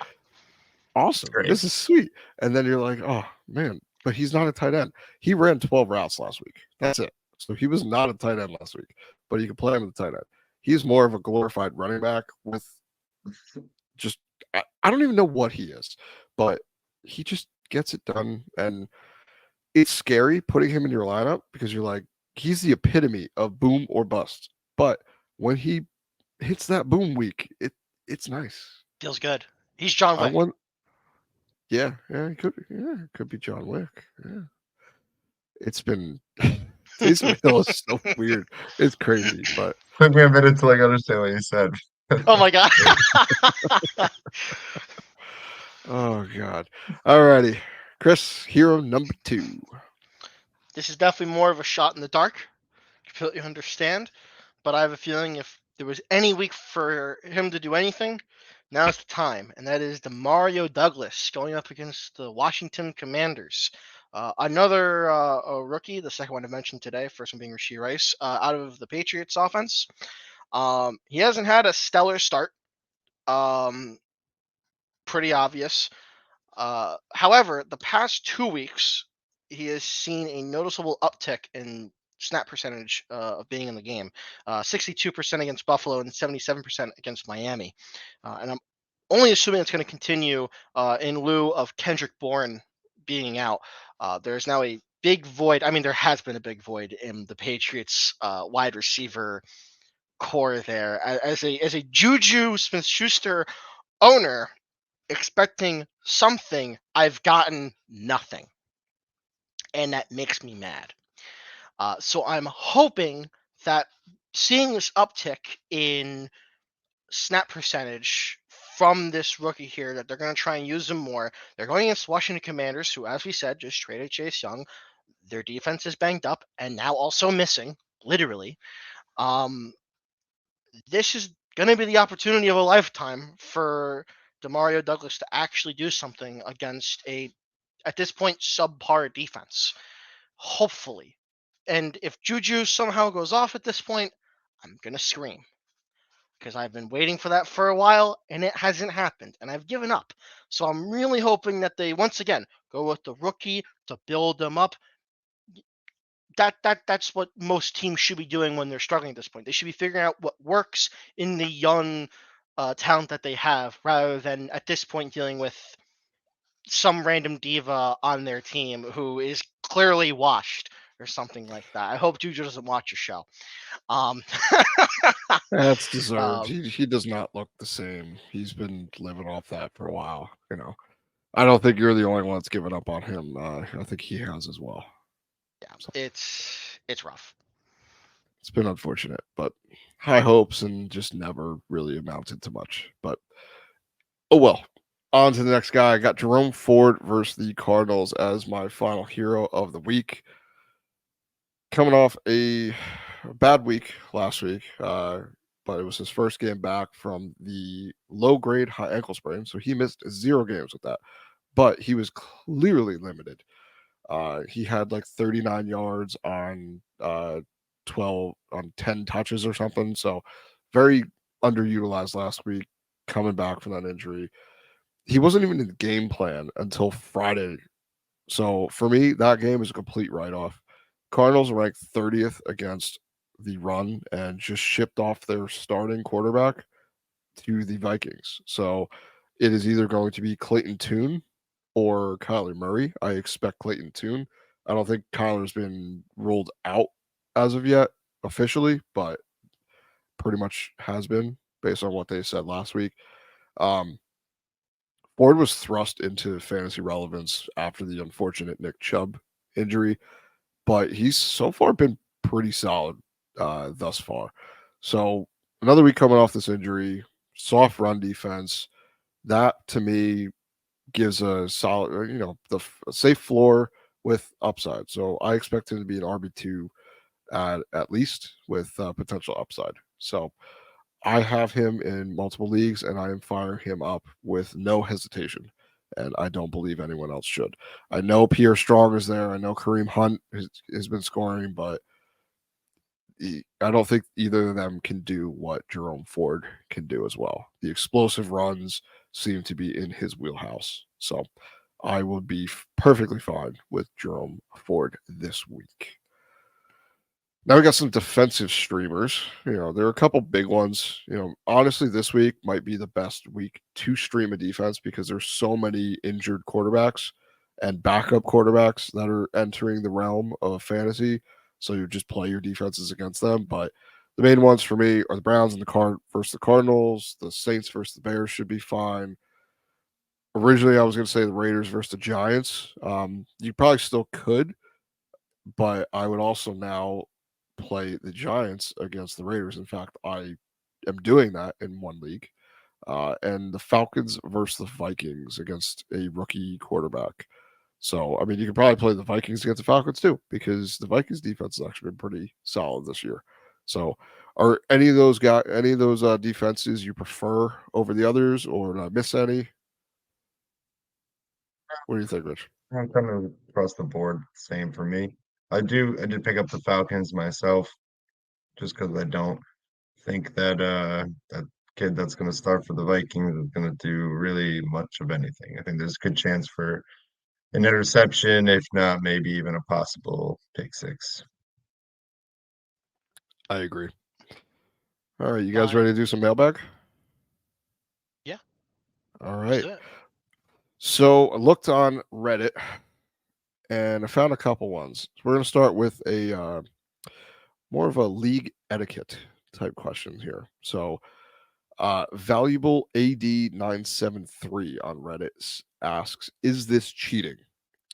awesome, great. this is sweet. And then you're like, oh man, but he's not a tight end. He ran 12 routes last week. That's it. So he was not a tight end last week, but you can play him at the tight end. He's more of a glorified running back with just I don't even know what he is, but he just gets it done. And it's scary putting him in your lineup because you're like, he's the epitome of boom or bust. But when he hits that boom week, it's nice. Feels good. He's John I Wick. want it could be John Wick. Yeah. It's been Taysom Hill is so weird. It's crazy, but Took me a minute to like understand what you said. Oh my god. oh god. Alrighty. Chris, hero number 2. This is definitely more of a shot in the dark. Completely understand. But I have a feeling if there was any week for him to do anything, now's the time. And that is Demario Douglas going up against the Washington Commanders. Another a rookie, the second one I mentioned today, first one being Rashee Rice, out of the Patriots offense. He hasn't had a stellar start. Pretty obvious. However, the past 2 weeks, he has seen a noticeable uptick in snap percentage of being in the game. 62% against Buffalo and 77% against Miami. And I'm only assuming it's going to continue in lieu of Kendrick Bourne being out. There's now a big void. I mean, there has been a big void in the Patriots wide receiver core there. As a Juju Smith-Schuster owner, expecting something, I've gotten nothing. And that makes me mad. So I'm hoping that seeing this uptick in snap percentage from this rookie here, that they're going to try and use him more. They're going against Washington Commanders, who, as we said, just traded Chase Young. Their defense is banged up and now also missing, literally. This is going to be the opportunity of a lifetime for Demario Douglas to actually do something against a, at this point, subpar defense. Hopefully. And if Juju somehow goes off at this point, I'm going to scream. Because I've been waiting for that for a while and it hasn't happened. And I've given up. So I'm really hoping that they, once again, go with the rookie to build them up. That's what most teams should be doing when they're struggling at this point. They should be figuring out what works in the young talent that they have, rather than at this point dealing with some random diva on their team who is clearly washed or something like that. I hope Juju doesn't watch your show. Um, That's deserved. uh, He does not look the same. He's been living off that for a while. I don't think you're the only one that's given up on him. I think he has as well. yeah, So it's rough. it's been unfortunate, but high hopes and just never really amounted to much. But oh well. On to the next guy. I got Jerome Ford versus the Cardinals as my final hero of the week. Coming off a bad week last week, but it was his first game back from the low grade high ankle sprain, so he missed 0 games with that. But he was clearly limited. He had like 39 yards on 10 touches or something. So very underutilized last week, coming back from that injury. He wasn't even in the game plan until Friday. So for me, that game is a complete write off. Cardinals are ranked 30th against the run and just shipped off their starting quarterback to the Vikings. So it is either going to be Clayton Tune or Kyler Murray. I expect Clayton Tune. I don't think Kyler's been ruled out as of yet officially, but pretty much has been based on what they said last week. Um, Ford was thrust into fantasy relevance after the unfortunate Nick Chubb injury, but he's so far been pretty solid thus far. So another week coming off this injury, soft run defense. That to me gives a solid, a safe floor with upside. So I expect him to be an RB2 at least with potential upside. So I have him in multiple leagues and I am firing him up with no hesitation. and I don't believe anyone else should. I know Pierre Strong is there. I know Kareem Hunt has been scoring, but I don't think either of them can do what Jerome Ford can do as well. The explosive runs seem to be in his wheelhouse. So I would be perfectly fine with Jerome Ford this week. Now we got some defensive streamers. There are a couple big ones. Honestly, this week might be the best week to stream a defense because there's so many injured quarterbacks and backup quarterbacks that are entering the realm of fantasy. So you just play your defenses against them. But the main ones for me are the Browns and versus the Cardinals. The Saints versus the Bears should be fine. Originally, I was going to say the Raiders versus the Giants. You probably still could, but I would also now play the Giants against the Raiders. In fact, I am doing that in one league. And the Falcons versus the Vikings against a rookie quarterback. So, I mean, you can probably play the Vikings against the Falcons too, because the Vikings defense has actually been pretty solid this year. So, are any of those defenses you prefer over the others, or did I miss any? What do you think, Rich? I'm kind of across the board, same for me. I did pick up the Falcons myself, just because I don't think that that kid that's going to start for the Vikings is going to do really much of anything. I think there's a good chance for an interception, if not maybe even a possible pick six. I agree. All right, you No, guys ready to do some mailbag? yeah, All let's right. do it. So I looked on Reddit and I found a couple ones. So we're going to start with a more of a league etiquette type question here. So, valuable AD973 on Reddit asks, "Is this cheating?"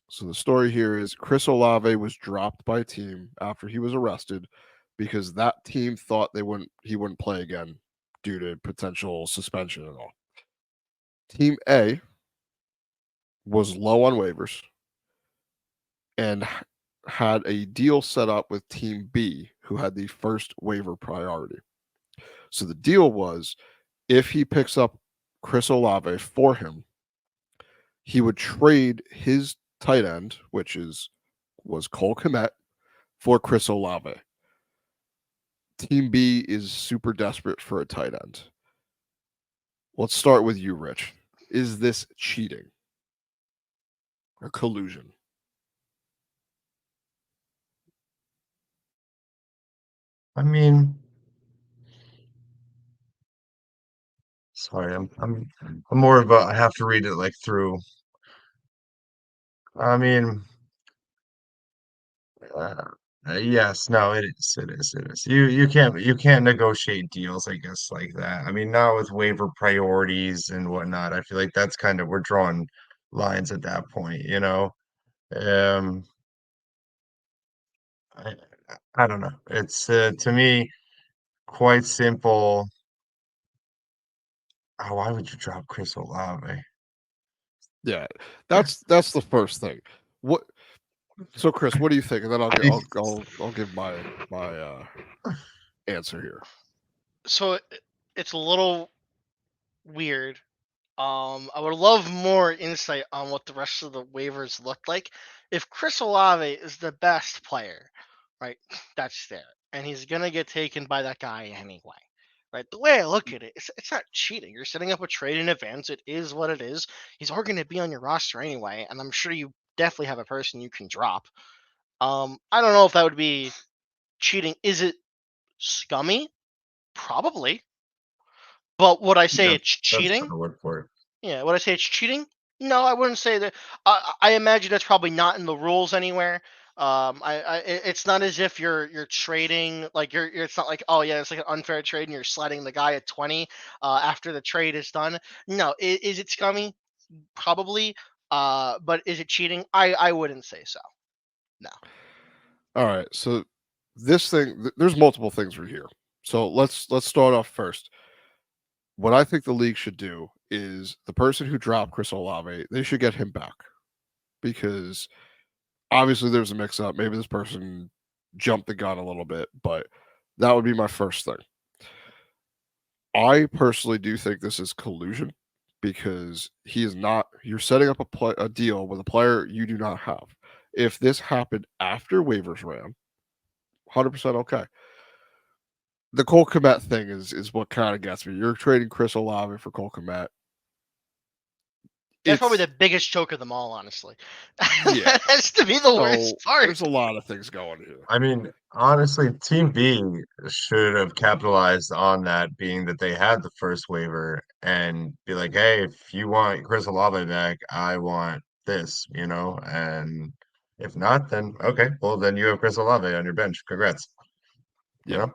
So the story here is Chris Olave was dropped by a team after he was arrested because that team thought he wouldn't play again due to potential suspension and all. Team A was low on waivers and had a deal set up with Team B, who had the first waiver priority. So the deal was if he picks up Chris Olave for him, he would trade his tight end, was Cole Kmet, for Chris Olave. Team B is super desperate for a tight end. Let's start with you, Rich. Is this cheating or collusion? I mean, sorry, I'm more of a I have to read it like through. I mean, uh, yes, no, it is. You can't negotiate deals, I guess, like that. I mean, now with waiver priorities and whatnot, I feel like that's kind of we're drawing lines at that point, you know. Um, I, I don't know. It's to me quite simple. Oh, why would you drop Chris Olave? Yeah, that's the first thing. What? So, Chris, what do you think? And then I'll give my answer here. So it's a little weird. I would love more insight on what the rest of the waivers look like. If Chris Olave is the best player, right, that's there, and he's gonna get taken by that guy anyway. Right, the way I look at it, it's not cheating. You're setting up a trade in advance. It is what it is. He's already going to be on your roster anyway, and I'm sure you definitely have a person you can drop. I don't know if that would be cheating. Is it scummy? Probably. But would I say it's That's cheating? kind of word for it. Yeah. Would I say it's cheating? No, I wouldn't say that. I imagine that's probably not in the rules anywhere. It's not as if you're trading like it's not like, oh yeah, it's like an unfair trade and you're sliding the guy at 20 after the trade is done. No, is it scummy? Probably. But is it cheating? I wouldn't say so. No. All right. So there's multiple things right here. So let's start off first. What I think the league should do is the person who dropped Chris Olave, they should get him back because obviously there's a mix up. Maybe this person jumped the gun a little bit, but that would be my first thing. I personally do think this is collusion because he is not. You're setting up a deal with a player you do not have. If this happened after waivers ran, 100% okay. The Cole Kmet thing is what kind of gets me. You're trading Chris Olave for Cole Kmet. That's probably It's the biggest choke of them all, honestly. yeah. That has to be the So worst part. there's a lot of things going here. I mean, honestly, Team B should have capitalized on that, being that they had the first waiver, and be like, hey, if you want Chris Olave back, I want this, and if not, then okay, well, then you have Chris Olave on your bench. Congrats, you Yeah. know?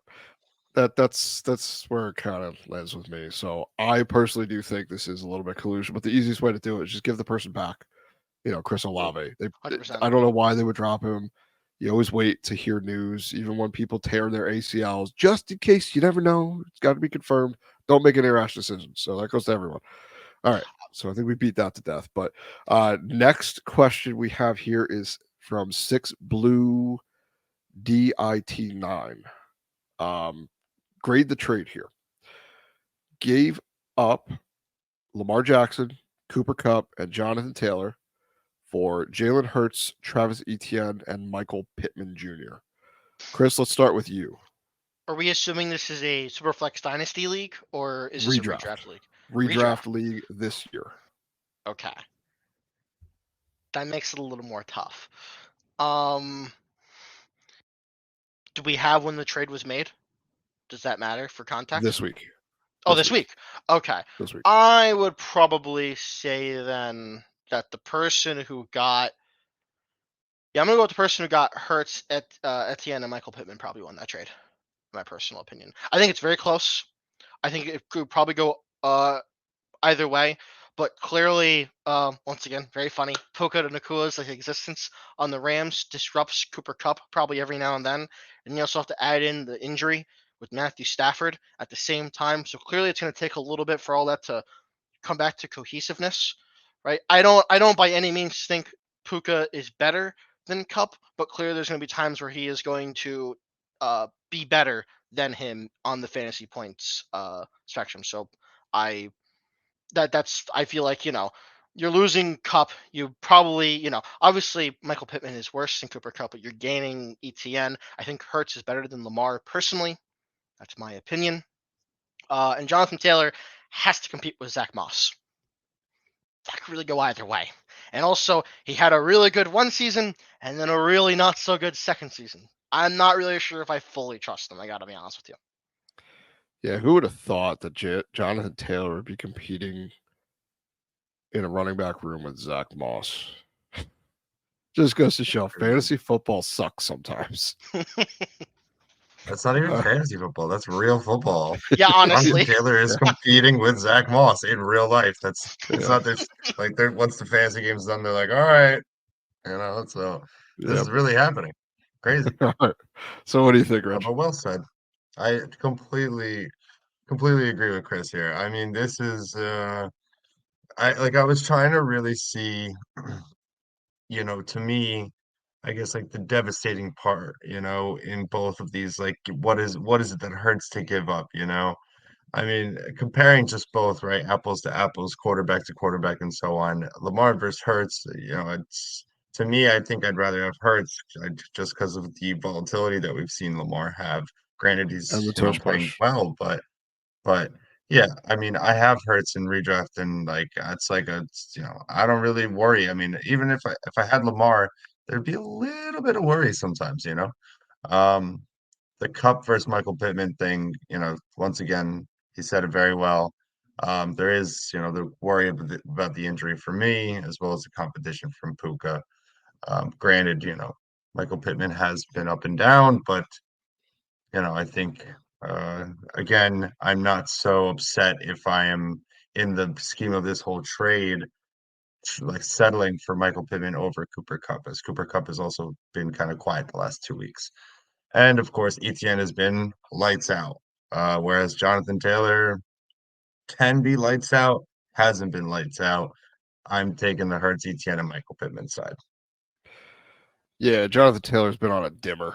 That's where it kind of lands with me. So I personally do think this is a little bit collusion, but the easiest way to do it is just give the person back. Chris Olave. They 100%. I don't know why they would drop him. You always wait to hear news, even when people tear their ACLs, just in case. You never know. It's got to be confirmed. Don't make any rash decisions. So that goes to everyone. All right. So I think we beat that to death. But next question we have here is from Six Blue DIT9. Grade the trade here. Gave up Lamar Jackson, Cooper Cup, and Jonathan Taylor for Jalen Hurts, Travis Etienne, and Michael Pittman Jr. Chris, let's start with you. Are we assuming this is a Superflex Dynasty league, or is this a redraft league? Redraft league this year. Okay. That makes it a little more tough. Um, do we have when the trade was made? Does that matter for context? This week. Oh, this week. Okay. This week. I would probably say then that the person who got I'm gonna go with the person who got Hurts at Etienne and Michael Pittman probably won that trade. My personal opinion. I think it's very close. I think it could probably go either way, but clearly, once again, very funny. Puka Nakua's existence on the Rams disrupts Cooper Cup probably every now and then, and you also have to add in the injury with Matthew Stafford at the same time. So clearly, it's going to take a little bit for all that to come back to cohesiveness, right? I don't by any means think Puka is better than Cup, but clearly there's going to be times where he is going to be better than him on the fantasy points spectrum. So I feel like you're losing Cup. You probably obviously Michael Pittman is worse than Cooper Cup, but you're gaining ETN. I think Hurts is better than Lamar personally. That's my opinion. And Jonathan Taylor has to compete with Zach Moss. That could really go either way. And also, he had a really good one season and then a really not so good second season. I'm not really sure if I fully trust him. I got to be honest with you. Yeah, who would have thought that Jonathan Taylor would be competing in a running back room with Zach Moss? Just goes to show fantasy football sucks sometimes. That's not even fantasy football. That's real football. Yeah, honestly. Jonathan Taylor is competing with Zach Moss in real life. It's not this once the fantasy game's done, they're like, all right, so this is really happening. Crazy. So what do you think, Rich? But well said. I completely agree with Chris here. I mean, this is I was trying to really see, to me, I guess the devastating part, in both of these, what is it that hurts to give up, I mean, comparing just both, right, apples to apples, quarterback to quarterback, and so on. Lamar versus Hurts, it's to me, I think I'd rather have Hurts just because of the volatility that we've seen Lamar have. Granted, he's And the tush playing push. well, but yeah, I mean, I have Hurts in redraft, and I don't really worry. I mean, even if I had Lamar, there'd be a little bit of worry sometimes, Um, the Cup versus Michael Pittman thing, once again, he said it very well. There is, the worry about the injury for me, as well as the competition from Puka. Granted, Michael Pittman has been up and down, but I think again, I'm not so upset if I am in the scheme of this whole trade, settling for Michael Pittman over Cooper Cup, as Cooper Cup has also been kind of quiet the last 2 weeks. And of course, ETN has been lights out, whereas Jonathan Taylor can be lights out, hasn't been lights out. I'm taking the Hurts, ETN, and Michael Pittman side. Yeah, Jonathan Taylor's been on a dimmer.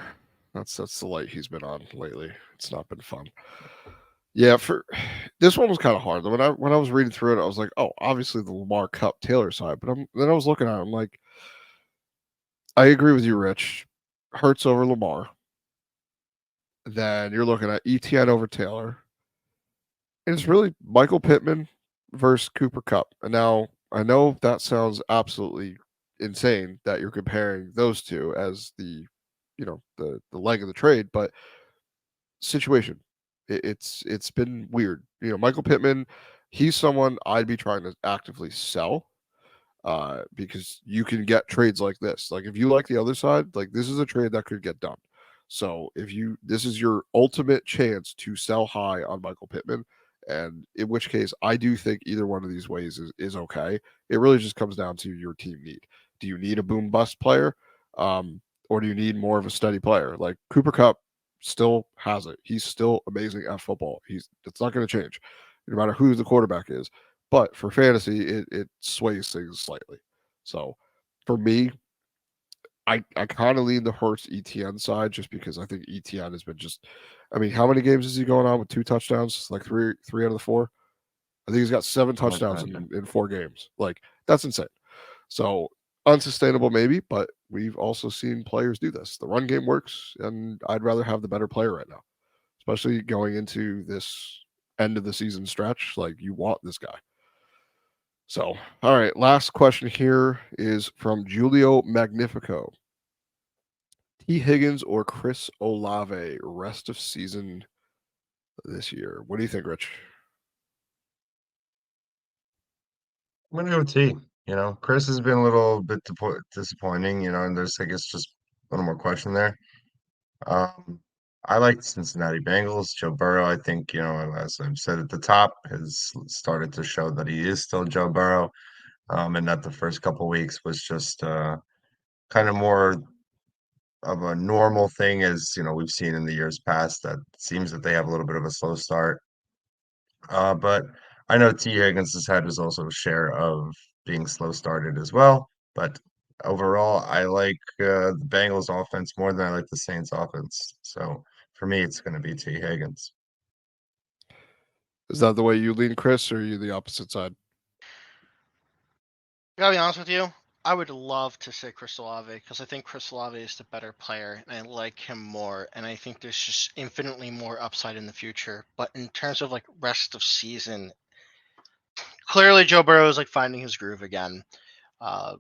That's the light he's been on lately. It's not been fun. Yeah, for this one was kind of hard. When I was reading through it, I was like, oh, obviously the Lamar Cup Taylor side. But then I was looking at it, I'm like, I agree with you, Rich. Hurts over Lamar. Then you're looking at ETN over Taylor. And it's really Michael Pittman versus Cooper Cup. And now I know that sounds absolutely insane that you're comparing those two as the leg of the trade, but situation. It's been weird. Michael Pittman, he's someone I'd be trying to actively sell because you can get trades like this. Like if you like the other side, like this is a trade that could get done. So this is your ultimate chance to sell high on Michael Pittman, and in which case I do think either one of these ways is okay. It really just comes down to your team need. Do you need a boom bust player, um, or do you need more of a steady player? Like Cooper Cup still has it. He's still amazing at football. It's not going to change, no matter who the quarterback is. But for fantasy, it sways things slightly. So for me, I kind of lean the Hurts ETN side just because I think ETN has been just. I mean, how many games is he going on with 2 touchdowns? Like three out of the four. I think he's got seven Something like touchdowns that. Yeah. in 4 games. Like that's insane. So unsustainable maybe, but we've also seen players do this. The run game works, and I'd rather have the better player right now, especially going into this end of the season stretch. Like you want this guy. So, all right, last question here is from Julio Magnifico. T. Higgins or Chris Olave rest of season this year? What do you think, Rich? I'm gonna go with T. Chris has been a little bit disappointing, and there's, I guess, just a little more question there. Um, I like the Cincinnati Bengals. Joe Burrow, I think, as I've said at the top, has started to show that he is still Joe Burrow, and that the first couple weeks was just kind of more of a normal thing as, we've seen in the years past that seems that they have a little bit of a slow start. But I know T. Higgins has had his also share of being slow started as well. But overall, I like the Bengals offense more than I like the Saints offense. So for me, it's going to be T. Higgins. Is that the way you lean, Chris, or are you the opposite side? Gotta be honest with you. I would love to say Chris Olave because I think Chris Olave is the better player and I like him more. And I think there's just infinitely more upside in the future. But in terms of like rest of season, clearly Joe Burrow is like finding his groove again. Uh,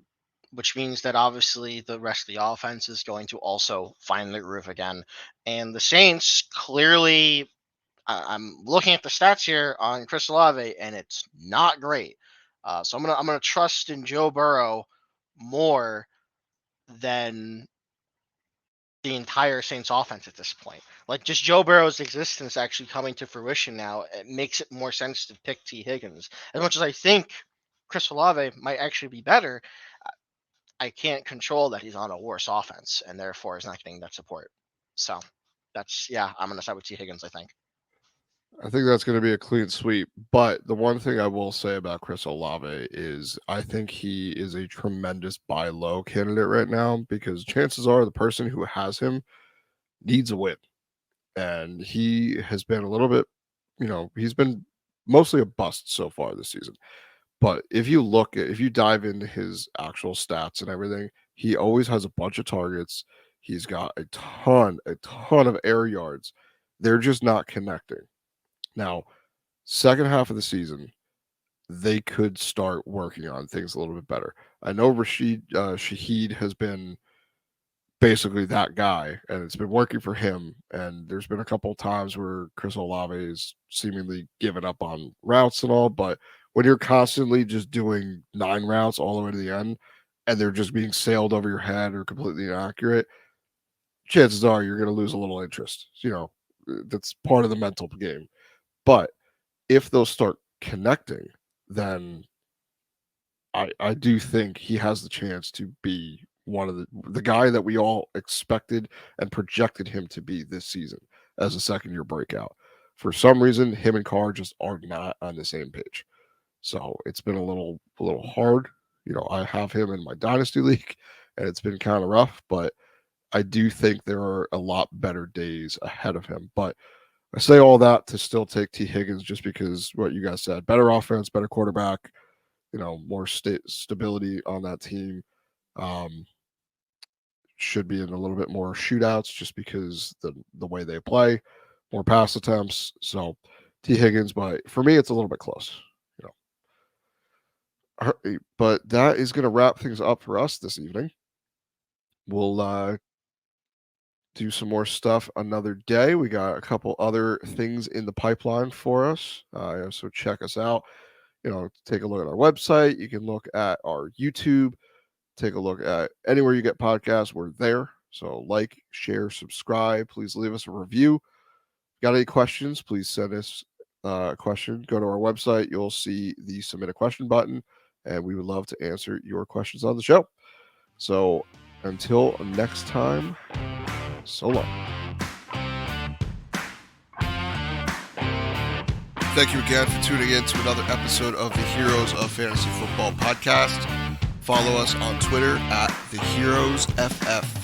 which means that obviously the rest of the offense is going to also find their groove again. And the Saints clearly, I'm looking at the stats here on Chris Olave, and it's not great. So I'm gonna trust in Joe Burrow more than the entire Saints offense at this point. Like just Joe Burrow's existence actually coming to fruition now, it makes it more sense to pick T. Higgins. As much as I think Chris Olave might actually be better, I can't control that he's on a worse offense and therefore is not getting that support. So that's yeah, I'm gonna side with T. Higgins, I think. I think that's going to be a clean sweep. But the one thing I will say about Chris Olave is I think he is a tremendous buy low candidate right now because chances are the person who has him needs a win. And he has been a little bit, he's been mostly a bust so far this season. But if you dive into his actual stats and everything, he always has a bunch of targets. He's got a ton of air yards. They're just not connecting. Now, second half of the season, they could start working on things a little bit better. I know Rashid Shaheed has been basically that guy, and it's been working for him. And there's been a couple of times where Chris Olave is seemingly given up on routes and all, but when you're constantly just doing 9 routes all the way to the end, and they're just being sailed over your head or completely inaccurate, chances are you're going to lose a little interest. That's part of the mental game. But if they'll start connecting, then I do think he has the chance to be one of the guy that we all expected and projected him to be this season as a second year breakout. For some reason, him and Carr just are not on the same page. So it's been a little hard. I have him in my dynasty league, and it's been kind of rough. But I do think there are a lot better days ahead of him. But I say all that to still take T. Higgins just because what you guys said, better offense, better quarterback, more stability on that team. Should be in a little bit more shootouts just because the way they play, more pass attempts. So T. Higgins, but for me, it's a little bit close. But that is going to wrap things up for us this evening. We'll do some more stuff another day. We got a couple other things in the pipeline for us. So check us out. Take a look at our website. You can look at our YouTube. Take a look at anywhere you get podcasts. We're there. So like, share, subscribe. Please leave us a review. Got any questions? Please send us a question. Go to our website. You'll see the submit a question button, and we would love to answer your questions on the show. So until next time, so long. Thank you again for tuning in to another episode of the Heroes of Fantasy Football podcast. Follow us on Twitter at TheHeroesFF.